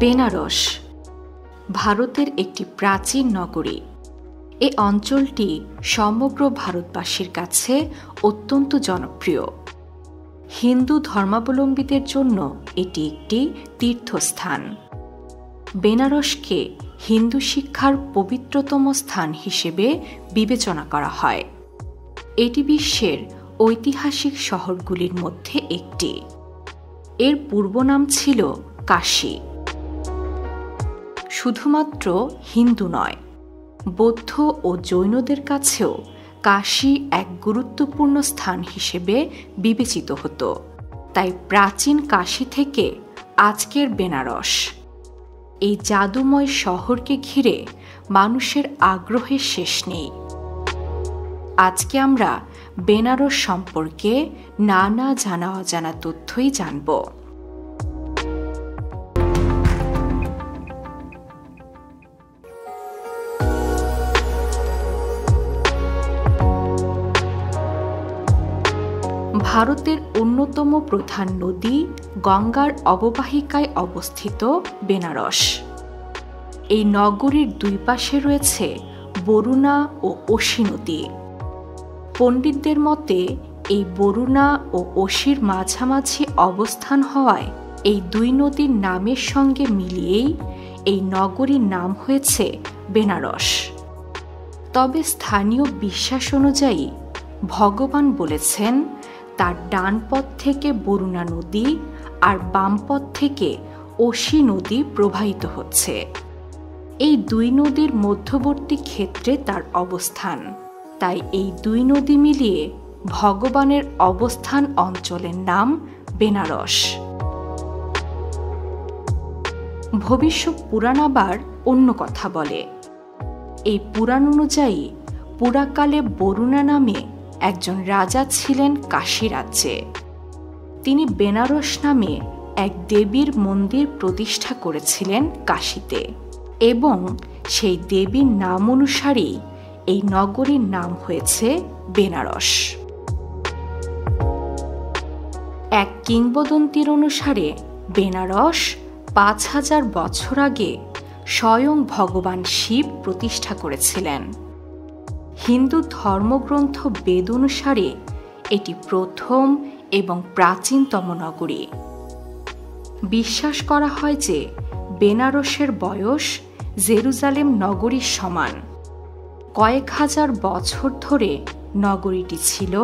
বেনারস ভারতের একটি প্রাচীন নগরী। এই অঞ্চলটি সমগ্র ভারতবাসীর কাছে অত্যন্ত জনপ্রিয়। হিন্দু ধর্মাবলম্বীদের জন্য এটি একটি তীর্থস্থান। বেনারসকে হিন্দু শিক্ষার পবিত্রতম স্থান হিসেবে বিবেচনা করা হয়। এটি বিশ্বের ঐতিহাসিক শহরগুলির মধ্যে একটি। এর পূর্ব নাম ছিল কাশী। শুধুমাত্র হিন্দু নয়, বৌদ্ধ ও জৈনদের কাছেও কাশী এক গুরুত্বপূর্ণ স্থান হিসেবে বিবেচিত হতো। তাই প্রাচীন কাশী থেকে আজকের বেনারস, এই জাদুময় শহরকে ঘিরে মানুষের আগ্রহের শেষ নেই। আজকে আমরা বেনারস সম্পর্কে নানা জানা অজানা তথ্যই জানব। ভারতের অন্যতম প্রধান নদী গঙ্গার অববাহিকায় অবস্থিত বেনারস। এই নগরীর দুই পাশে রয়েছে বরুণা ও অসি নদী। পণ্ডিতদের মতে এই বরুণা ও অসির মাঝামাঝি অবস্থান হওয়ায় এই দুই নদীর নামের সঙ্গে মিলিয়েই এই নগরীর নাম হয়েছে বেনারস। তবে স্থানীয় বিশ্বাস অনুযায়ী ভগবান বলেছেন তার ডান পথ থেকে বরুণা নদী আর বাম পথ থেকে অসি নদী প্রবাহিত হচ্ছে। এই দুই নদীর মধ্যবর্তী ক্ষেত্রে তার অবস্থান। তাই এই দুই নদী মিলিয়ে ভগবানের অবস্থান অঞ্চলের নাম বেনারস। ভবিষ্যৎ পুরাণ আবার অন্য কথা বলে। এই পুরাণ অনুযায়ী পুরাকালে বরুণা নামে একজন রাজা ছিলেন কাশী রাজ্যে। তিনি বেনারস নামে এক দেবীর মন্দির প্রতিষ্ঠা করেছিলেন কাশীতে, এবং সেই দেবীর নাম অনুসারেই এই নগরীর নাম হয়েছে বেনারস। এক কিংবদন্তির অনুসারে বেনারস ৫,০০০ বছর আগে স্বয়ং ভগবান শিব প্রতিষ্ঠা করেছিলেন। হিন্দু ধর্মগ্রন্থ বেদ অনুসারে এটি প্রথম এবং প্রাচীনতম নগরী। বিশ্বাস করা হয় যে বেনারসের বয়স জেরুজালেম নগরীর সমান। কয়েক হাজার বছর ধরে নগরীটি ছিল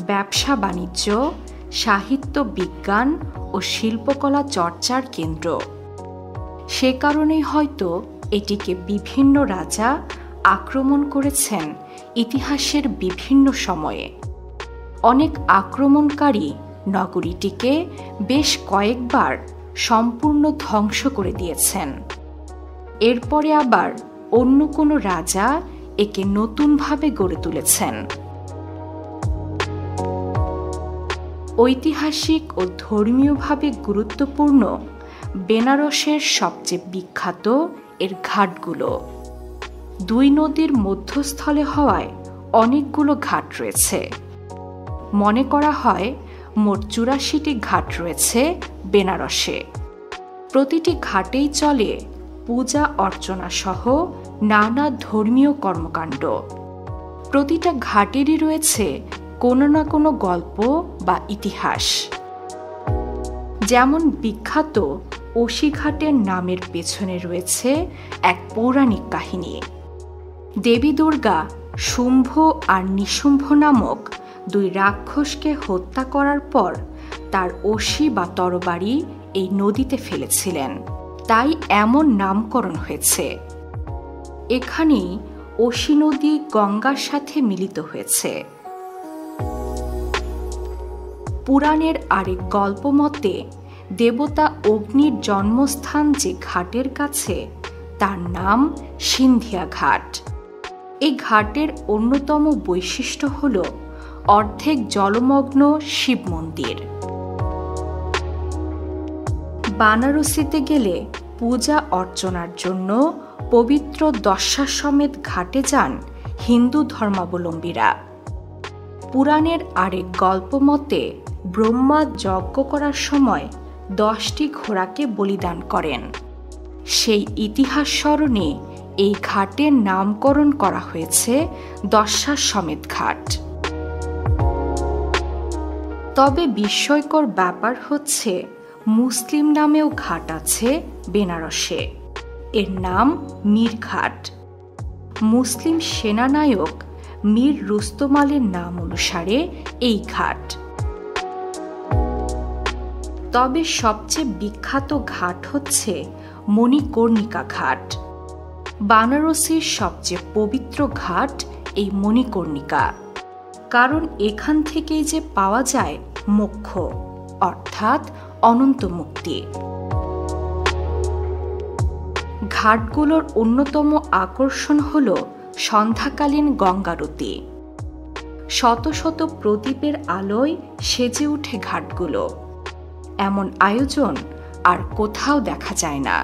ব্যবসা বাণিজ্য, সাহিত্য, বিজ্ঞান ও শিল্পকলা চর্চার কেন্দ্র। সে কারণেই হয়তো এটিকে বিভিন্ন রাজা আক্রমণ করেছেন ইতিহাসের বিভিন্ন সময়ে। অনেক আক্রমণকারী নগরীটিকে বেশ কয়েকবার সম্পূর্ণ ধ্বংস করে দিয়েছেন। এরপরে আবার অন্য কোনো রাজা একে নতুনভাবে গড়ে তুলেছেন। ঐতিহাসিক ও ধর্মীয়ভাবে গুরুত্বপূর্ণ বেনারসের সবচেয়ে বিখ্যাত এর ঘাটগুলো। দুই নদীর মধ্যস্থলে হওয়ায় অনেকগুলো ঘাট রয়েছে। মনে করা হয় মোট ৮৪টি ঘাট রয়েছে বেনারসে। প্রতিটি ঘাটেই চলে পূজা অর্চনা সহ নানা ধর্মীয় কর্মকাণ্ড। প্রতিটা ঘাটেরই রয়েছে কোনো না কোনো গল্প বা ইতিহাস। যেমন বিখ্যাত অসি ঘাটের নামের পেছনে রয়েছে এক পৌরাণিক কাহিনী। দেবী দুর্গা শুম্ভ আর নিশুম্ভ নামক দুই রাক্ষসকে হত্যা করার পর তার অসি বা তরবারি এই নদীতে ফেলেছিলেন, তাই এমন নামকরণ হয়েছে। এখানেই অসি নদী গঙ্গার সাথে মিলিত হয়েছে। পুরাণের আরেক গল্প মতে দেবতা অগ্নির জন্মস্থান যে ঘাটের কাছে, তার নাম সিন্ধিয়া ঘাট। এই ঘাটের অন্যতম বৈশিষ্ট্য হল অর্ধেক জলমগ্ন শিব মন্দির। বানারসিতে গেলে পূজা অর্চনার জন্য পবিত্র দশাশ্বমেধ ঘাটে যান হিন্দু ধর্মাবলম্বীরা। পুরাণের আরেক গল্প মতে ব্রহ্মা যজ্ঞ করার সময় 10টি ঘোড়াকে বলিদান করেন। সেই ইতিহাস স্মরণে এই ঘাটের নামকরণ করা হয়েছে দশাশ্বমেধ ঘাট। তবে বিস্ময়কর ব্যাপার হচ্ছে, মুসলিম নামেও ঘাট আছে বেনারসে। এর নাম মীরঘাট। মুসলিম সেনানায়ক মীর রুস্তম আলীর নাম অনুসারে এই ঘাট। তবে সবচেয়ে বিখ্যাত ঘাট হচ্ছে মণিকর্ণিকা ঘাট। বানারসির সবচেয়ে পবিত্র ঘাট এই মণিকর্ণিকা, কারণ এখান থেকেই যে পাওয়া যায় মোক্ষ, অর্থাৎ অনন্ত মুক্তি। ঘাটগুলোর অন্যতম আকর্ষণ হল সন্ধ্যাকালীন গঙ্গারতি। শত শত প্রদীপের আলোয় সেজে ওঠে ঘাটগুলো। এমন আয়োজন আর কোথাও দেখা যায় না।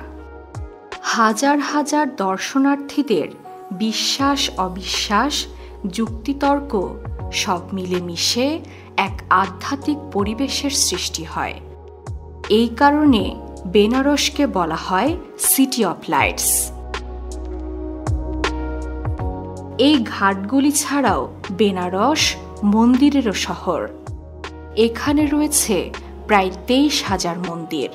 হাজার হাজার দর্শনার্থীদের বিশ্বাস অবিশ্বাস, যুক্তিতর্ক সব মিলেমিশে এক আধ্যাত্মিক পরিবেশের সৃষ্টি হয়। এই কারণে বেনারসকে বলা হয় সিটি অফ লাইটস। এই ঘাটগুলি ছাড়াও বেনারস মন্দিরেরও শহর। এখানে রয়েছে প্রায় 23,000 মন্দির।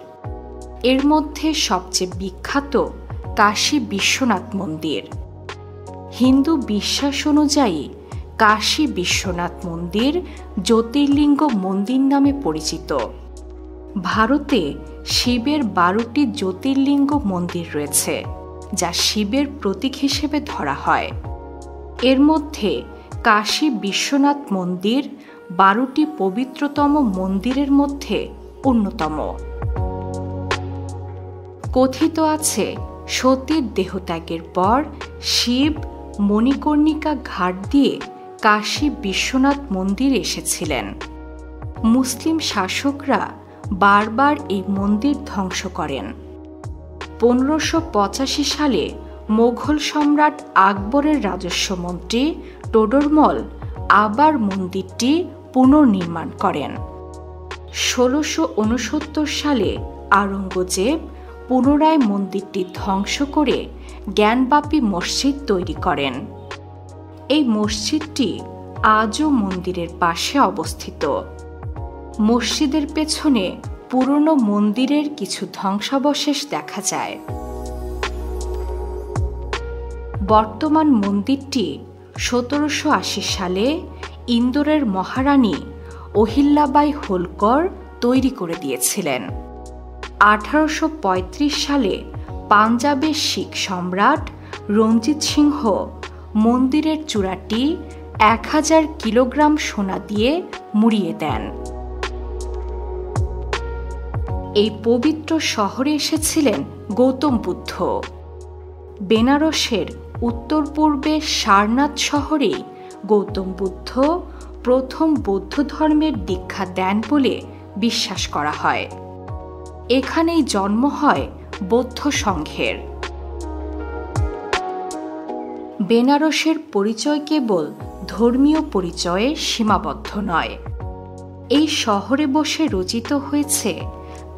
এর মধ্যে সবচেয়ে বিখ্যাত কাশী বিশ্বনাথ মন্দির। হিন্দু বিশ্বাস অনুযায়ী কাশী বিশ্বনাথ মন্দির জ্যোতির্লিঙ্গ মন্দির নামে পরিচিত। ভারতে শিবের 12টি জ্যোতির্লিঙ্গ মন্দির রয়েছে, যা শিবের প্রতীক হিসেবে ধরা হয়। এর মধ্যে কাশী বিশ্বনাথ মন্দির 12টি পবিত্রতম মন্দিরের মধ্যে অন্যতম। কথিত আছে, সতীর দেহত্যাগের পর শিব মণিকর্ণিকা ঘাট দিয়ে কাশী বিশ্বনাথ মন্দির এসেছিলেন। মুসলিম শাসকরা বারবার এই মন্দির ধ্বংস করেন। 1585 সালে মোঘল সম্রাট আকবরের রাজস্ব মন্ত্রী টোডরমল আবার মন্দিরটি পুনর্নির্মাণ করেন। 1669 সালে আওরঙ্গজেব পুনরায় মন্দিরটি ধ্বংস করে জ্ঞানবাপী মসজিদ তৈরি করেন। এই মসজিদটি আজও মন্দিরের পাশে অবস্থিত। মসজিদের পেছনে পুরনো মন্দিরের কিছু ধ্বংসাবশেষ দেখা যায়। বর্তমান মন্দিরটি 1780 সালে ইন্দোরের মহারানী অহিল্যাবাই হোলকর তৈরি করে দিয়েছিলেন। 1835 সালে পাঞ্জাবের শিখ সম্রাট রঞ্জিত সিংহ মন্দিরের চূড়াটি 1000 কিলোগ্রাম সোনা দিয়ে মুড়িয়ে দেন। এই পবিত্র শহরে এসেছিলেন গৌতম বুদ্ধ। বেনারসের উত্তর পূর্বে সারনাথ শহরেই গৌতম বুদ্ধ প্রথম বৌদ্ধ ধর্মের দীক্ষা দেন বলে বিশ্বাস করা হয়। এখানেই জন্ম হয় বৌদ্ধ সংঘের। বেনারসের পরিচয় কেবল ধর্মীয় পরিচয়ে সীমাবদ্ধ নয়। এই শহরে বসে রচিত হয়েছে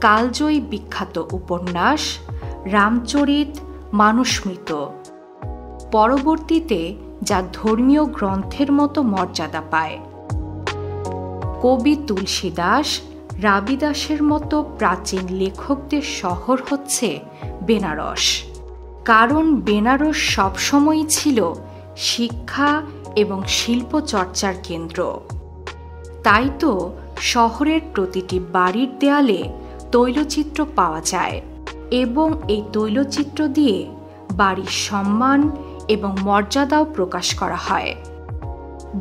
কালজয়ী বিখ্যাত উপন্যাস রামচরিত মানুস্মৃত। পরবর্তীতে যা ধর্মীয় গ্রন্থের মতো মর্যাদা পায়। কবি তুলসীদাস, রাবিদাসের মতো প্রাচীন লেখকদের শহর হচ্ছে বেনারস। কারণ বেনারস সবসময়ই ছিল শিক্ষা এবং শিল্প চর্চার কেন্দ্র। তাই তো শহরের প্রতিটি বাড়ির দেয়ালে তৈলচিত্র পাওয়া যায় এবং এই তৈলচিত্র দিয়ে বাড়ির সম্মান এবং মর্যাদাও প্রকাশ করা হয়।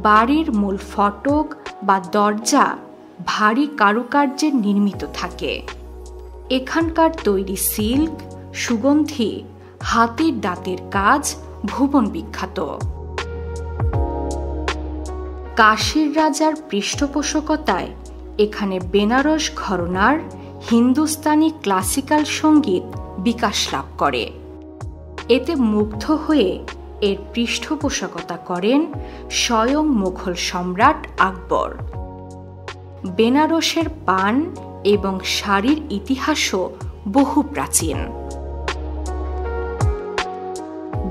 বাড়ির মূল ফটক বা দরজা ভারী কারুকার্যে নির্মিত থাকে। এখানকার তৈরি সিল্ক, সুগন্ধি, হাতের দাঁতের কাজ ভুবন বিখ্যাত। কাশীর রাজার পৃষ্ঠপোষকতায় এখানে বেনারস ঘরানার হিন্দুস্তানি ক্লাসিক্যাল সঙ্গীত বিকাশ লাভ করে। এতে মুগ্ধ হয়ে এর পৃষ্ঠপোষকতা করেন স্বয়ং মুঘল সম্রাট আকবর। বেনারসের পান এবং শাড়ির ইতিহাসও বহু প্রাচীন।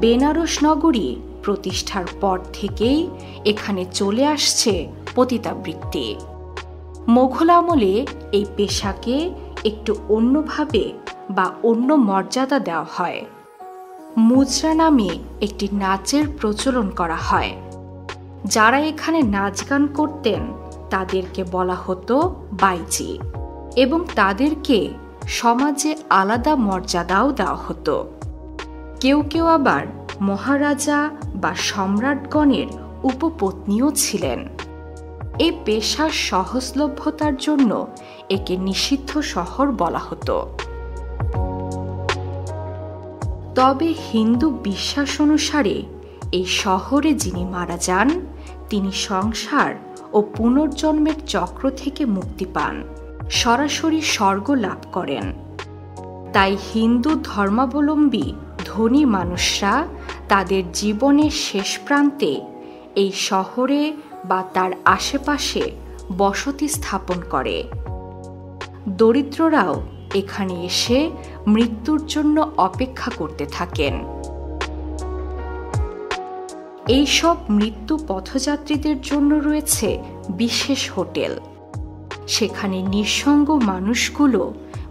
বেনারস নগরী প্রতিষ্ঠার পর থেকেই এখানে চলে আসছে পতিতাবৃত্তি। মোঘল আমলে এই পেশাকে একটু অন্যভাবে বা অন্য মর্যাদা দেওয়া হয়। মুজরা নামে একটি নাচের প্রচলন করা হয়। যারা এখানে নাচ গান করতেন তাদেরকে বলা হতো বাইজি, এবং তাদেরকে সমাজে আলাদা মর্যাদাও দেওয়া হতো। কেউ কেউ আবার মহারাজা বা সম্রাটগণের উপপত্নীও ছিলেন। এই পেশার সহজলভ্যতার জন্য একে নিষিদ্ধ শহর বলা হতো। তবে হিন্দু বিশ্বাস অনুসারে এই শহরে যিনি মারা যান তিনি সংসার ও পুনর্জন্মের চক্র থেকে মুক্তি পান, সরাসরি স্বর্গ লাভ করেন। তাই হিন্দু ধর্মাবলম্বী ধনী মানুষরা তাদের জীবনের শেষ প্রান্তে এই শহরে বা তার আশেপাশে বসতি স্থাপন করে। দরিদ্ররাও এখানে এসে মৃত্যুর জন্য অপেক্ষা করতে থাকেন। এইসব মৃত্যু পথযাত্রীদের জন্য রয়েছে বিশেষ হোটেল। সেখানে নিঃসঙ্গ মানুষগুলো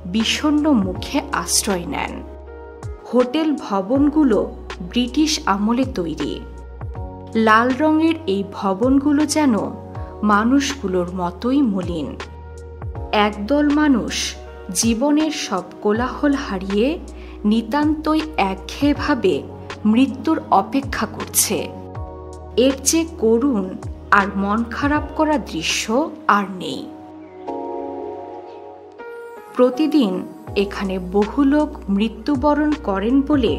বিষণ্ণ মুখে আশ্রয় নেন। হোটেল ভবনগুলো ব্রিটিশ আমলে তৈরি। লাল রঙের এই ভবনগুলো যেন মানুষগুলোর মতোই মলিন। একদল মানুষ জীবনের সব কোলাহল হারিয়ে নিতান্তই একঘেয়েভাবে মৃত্যুর অপেক্ষা করছে। এর চেয়ে করুণ আর মন খারাপ করা দৃশ্য আর নেই। প্রতিদিন এখানে বহু লোক মৃত্যুবরণ করেন বলে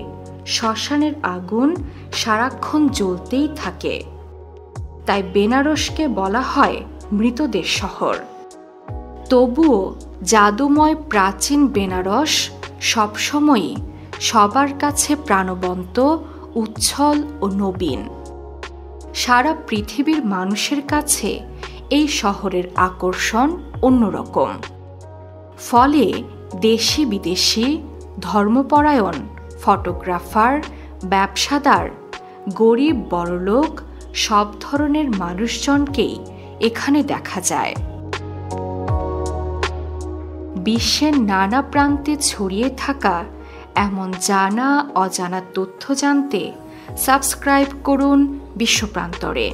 শ্মশানের আগুন সারাক্ষণ জ্বলতেই থাকে। তাই বেনারসকে বলা হয় মৃতদের শহর। তবুও জাদুময় প্রাচীন বেনারস সবসময়ই সবার কাছে প্রাণবন্ত, উচ্ছল ও নবীন। সারা পৃথিবীর মানুষের কাছে এই শহরের আকর্ষণ অন্যরকম। ফলে দেশি বিদেশি, ধর্মপরায়ণ, ফটোগ্রাফার, ব্যবসাদার, গরিব বড়লোক সব ধরনের মানুষজনকেই এখানে দেখা যায়। বিশ্বের নানা প্রান্তে ছড়িয়ে থাকা এমন জানা অজানা তথ্য জানতে সাবস্ক্রাইব করুন বিশ্বপ্রান্তরে।